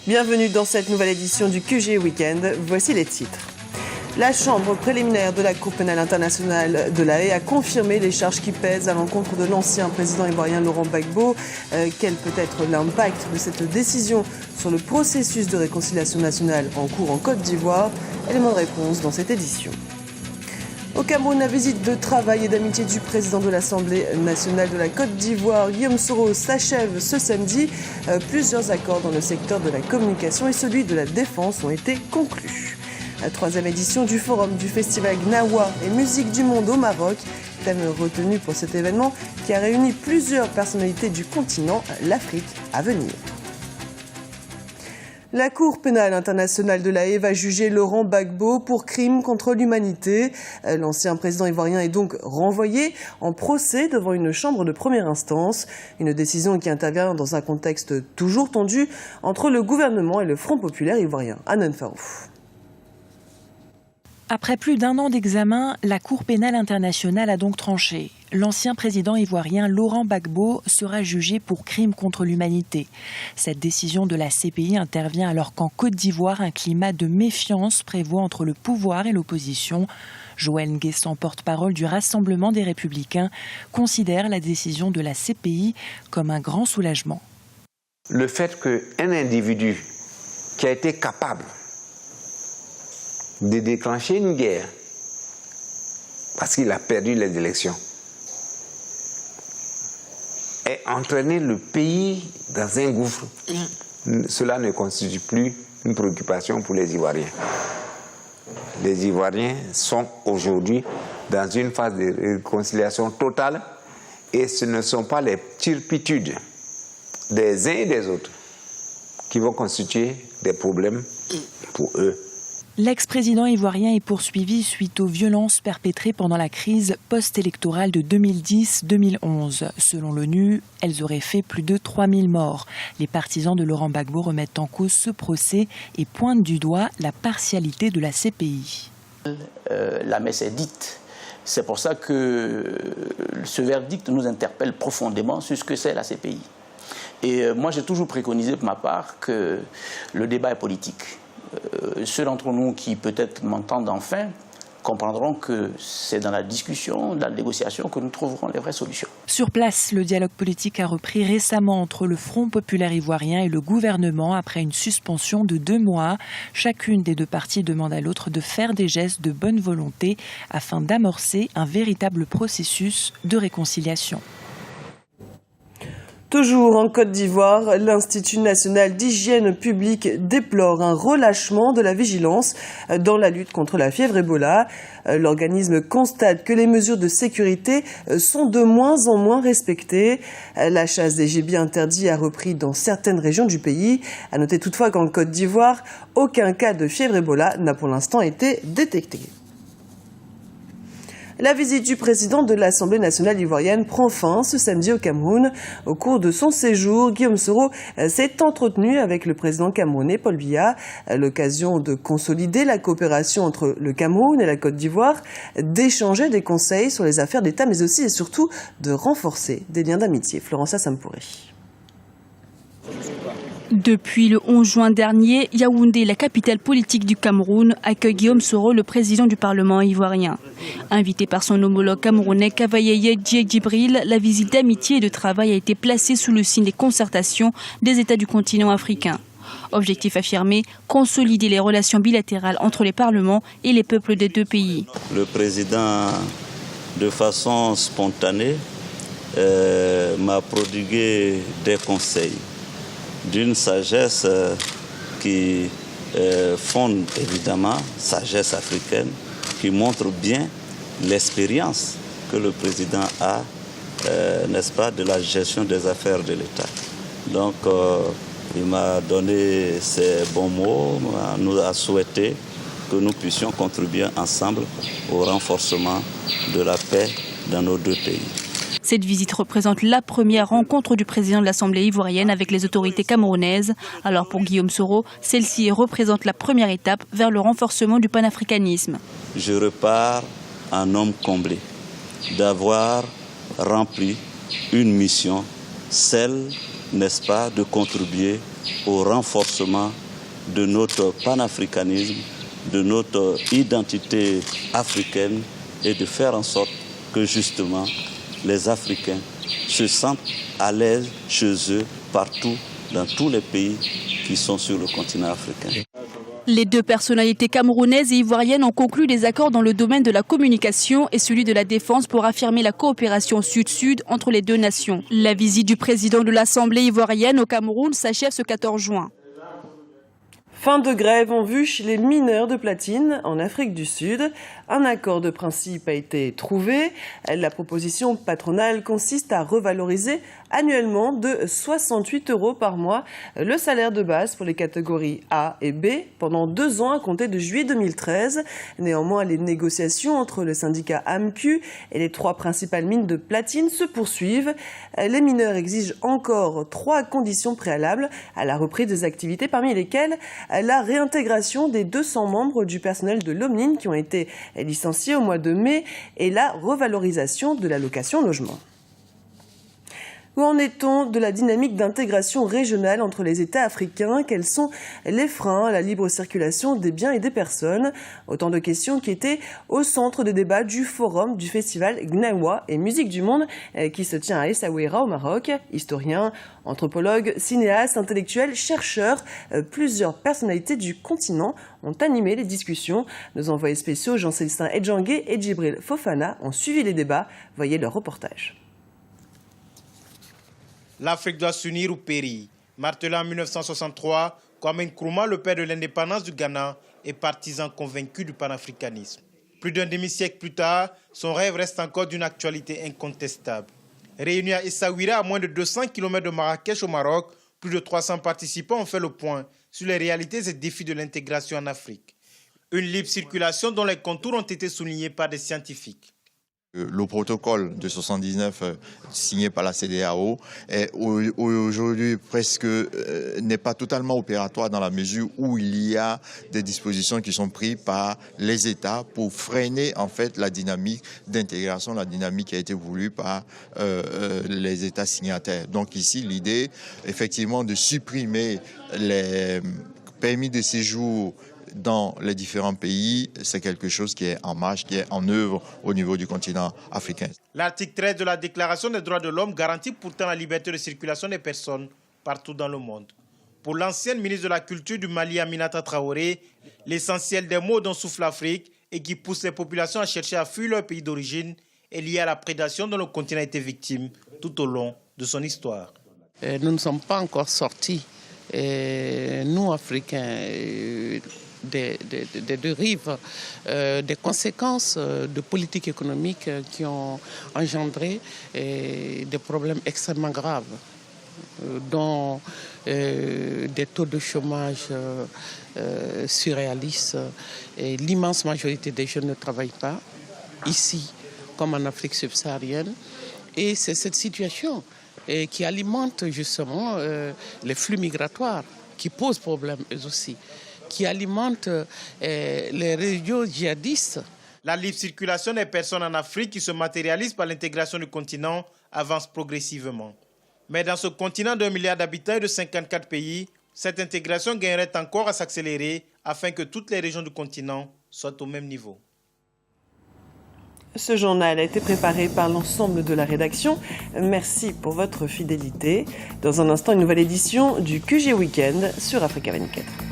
Bienvenue dans cette nouvelle édition du QG Weekend. Voici les titres. La chambre préliminaire de la Cour pénale internationale de La Haye a confirmé les charges qui pèsent à l'encontre de l'ancien président ivoirien Laurent Gbagbo. Quel peut être l'impact de cette décision sur le processus de réconciliation nationale en cours en Côte d'Ivoire? Élément de réponse dans cette édition. Au Cameroun, la visite de travail et d'amitié du président de l'Assemblée nationale de la Côte d'Ivoire, Guillaume Soro, s'achève ce samedi. Plusieurs accords dans le secteur de la communication et celui de la défense ont été conclus. La troisième édition du forum du festival Gnawa et musique du monde au Maroc, thème retenu pour cet événement qui a réuni plusieurs personnalités du continent, l'Afrique à venir. La Cour pénale internationale de La Haye va juger Laurent Gbagbo pour crime contre l'humanité. L'ancien président ivoirien est donc renvoyé en procès devant une chambre de première instance. Une décision qui intervient dans un contexte toujours tendu entre le gouvernement et le Front populaire ivoirien. Anan Farouf. Après plus d'un an d'examen, la Cour pénale internationale a donc tranché. L'ancien président ivoirien Laurent Gbagbo sera jugé pour crime contre l'humanité. Cette décision de la CPI intervient alors qu'en Côte d'Ivoire, un climat de méfiance prévaut entre le pouvoir et l'opposition. Joël Nguessan, porte-parole du Rassemblement des Républicains, considère la décision de la CPI comme un grand soulagement. Le fait qu'un individu qui a été capable de déclencher une guerre parce qu'il a perdu les élections et entraîné le pays dans un gouffre, cela ne constitue plus une préoccupation pour les Ivoiriens. Les Ivoiriens sont aujourd'hui dans une phase de réconciliation totale et ce ne sont pas les turpitudes des uns et des autres qui vont constituer des problèmes pour eux. L'ex-président ivoirien est poursuivi suite aux violences perpétrées pendant la crise post-électorale de 2010-2011. Selon l'ONU, elles auraient fait plus de 3000 morts. Les partisans de Laurent Gbagbo remettent en cause ce procès et pointent du doigt la partialité de la CPI. La messe est dite. C'est pour ça que ce verdict nous interpelle profondément sur ce que c'est la CPI. Et moi, j'ai toujours préconisé pour ma part que le débat est politique. Ceux d'entre nous qui peut-être m'entendent enfin comprendront que c'est dans la discussion, dans la négociation que nous trouverons les vraies solutions. Sur place, le dialogue politique a repris récemment entre le Front populaire ivoirien et le gouvernement après une suspension de 2 mois. Chacune des deux parties demande à l'autre de faire des gestes de bonne volonté afin d'amorcer un véritable processus de réconciliation. Toujours en Côte d'Ivoire, l'Institut national d'hygiène publique déplore un relâchement de la vigilance dans la lutte contre la fièvre Ebola. L'organisme constate que les mesures de sécurité sont de moins en moins respectées. La chasse des gibiers interdits a repris dans certaines régions du pays. À noter toutefois qu'en Côte d'Ivoire, aucun cas de fièvre Ebola n'a pour l'instant été détecté. La visite du président de l'Assemblée nationale ivoirienne prend fin ce samedi au Cameroun. Au cours de son séjour, Guillaume Soro s'est entretenu avec le président camerounais Paul Biya. L'occasion de consolider la coopération entre le Cameroun et la Côte d'Ivoire, d'échanger des conseils sur les affaires d'État, mais aussi et surtout de renforcer des liens d'amitié. Florence Sampouré. Depuis le 11 juin dernier, Yaoundé, la capitale politique du Cameroun, accueille Guillaume Soro, le président du Parlement ivoirien. Invité par son homologue camerounais Kavayaye Djibril, la visite d'amitié et de travail a été placée sous le signe des concertations des États du continent africain. Objectif affirmé, consolider les relations bilatérales entre les parlements et les peuples des deux pays. Le président, de façon spontanée, m'a prodigué des conseils d'une sagesse qui fonde évidemment, sagesse africaine, qui montre bien l'expérience que le président a, n'est-ce pas, de la gestion des affaires de l'État. Donc, il m'a donné ses bons mots, nous a souhaité que nous puissions contribuer ensemble au renforcement de la paix dans nos deux pays. Cette visite représente la première rencontre du président de l'Assemblée ivoirienne avec les autorités camerounaises. Alors pour Guillaume Soro, celle-ci représente la première étape vers le renforcement du panafricanisme. Je repars un homme comblé d'avoir rempli une mission, celle, n'est-ce pas, de contribuer au renforcement de notre panafricanisme, de notre identité africaine et de faire en sorte que justement les Africains se sentent à l'aise chez eux partout dans tous les pays qui sont sur le continent africain. Les deux personnalités camerounaises et ivoiriennes ont conclu des accords dans le domaine de la communication et celui de la défense pour affirmer la coopération sud-sud entre les deux nations. La visite du président de l'Assemblée ivoirienne au Cameroun s'achève ce 14 juin. Fin de grève en vue chez les mineurs de platine en Afrique du Sud. Un accord de principe a été trouvé. La proposition patronale consiste à revaloriser annuellement de 68 € par mois le salaire de base pour les catégories A et B pendant 2 ans à compter de juillet 2013. Néanmoins, les négociations entre le syndicat AMCU et les 3 principales mines de platine se poursuivent. Les mineurs exigent encore 3 conditions préalables à la reprise des activités, parmi lesquelles la réintégration des 200 membres du personnel de l'Omnine qui ont été licenciés au mois de mai et la revalorisation de l'allocation logement. Où en est-on de la dynamique d'intégration régionale entre les États africains? Quels sont les freins à la libre circulation des biens et des personnes? Autant de questions qui étaient au centre des débats du forum du festival Gnawa et Musique du Monde qui se tient à Essaouira au Maroc. Historiens, anthropologues, cinéastes, intellectuels, chercheurs, plusieurs personnalités du continent ont animé les discussions. Nos envoyés spéciaux Jean-Célestin Edjangué et Djibril Fofana ont suivi les débats. Voyez leur reportage. L'Afrique doit s'unir ou périr. Martelé en 1963, Kwame Nkrumah, le père de l'indépendance du Ghana, est partisan convaincu du panafricanisme. Plus d'un demi-siècle plus tard, son rêve reste encore d'une actualité incontestable. Réunis à Essaouira, à moins de 200 km de Marrakech au Maroc, plus de 300 participants ont fait le point sur les réalités et défis de l'intégration en Afrique. Une libre circulation dont les contours ont été soulignés par des scientifiques. Le protocole de 79 signé par la CEDEAO est aujourd'hui presque n'est pas totalement opératoire dans la mesure où il y a des dispositions qui sont prises par les États pour freiner en fait la dynamique d'intégration, la dynamique qui a été voulue par les États signataires. Donc ici l'idée effectivement de supprimer les permis de séjour dans les différents pays, c'est quelque chose qui est en marche, qui est en œuvre au niveau du continent africain. L'article 13 de la Déclaration des droits de l'homme garantit pourtant la liberté de circulation des personnes partout dans le monde. Pour l'ancienne ministre de la Culture du Mali, Aminata Traoré, l'essentiel des maux dont souffre l'Afrique et qui pousse les populations à chercher à fuir leur pays d'origine est lié à la prédation dont le continent a été victime tout au long de son histoire. Nous ne sommes pas encore sortis, nous Africains, des dérives, des conséquences de politiques économiques qui ont engendré des problèmes extrêmement graves, dont des taux de chômage surréalistes. Et l'immense majorité des jeunes ne travaillent pas, ici comme en Afrique subsaharienne. Et c'est cette situation qui alimente justement les flux migratoires, qui posent problème eux aussi, qui alimente les régions djihadistes. La libre circulation des personnes en Afrique qui se matérialise par l'intégration du continent avance progressivement. Mais dans ce continent d'1 milliard d'habitants et de 54 pays, cette intégration gagnerait encore à s'accélérer afin que toutes les régions du continent soient au même niveau. Ce journal a été préparé par l'ensemble de la rédaction. Merci pour votre fidélité. Dans un instant, une nouvelle édition du QG Weekend sur Africa 24.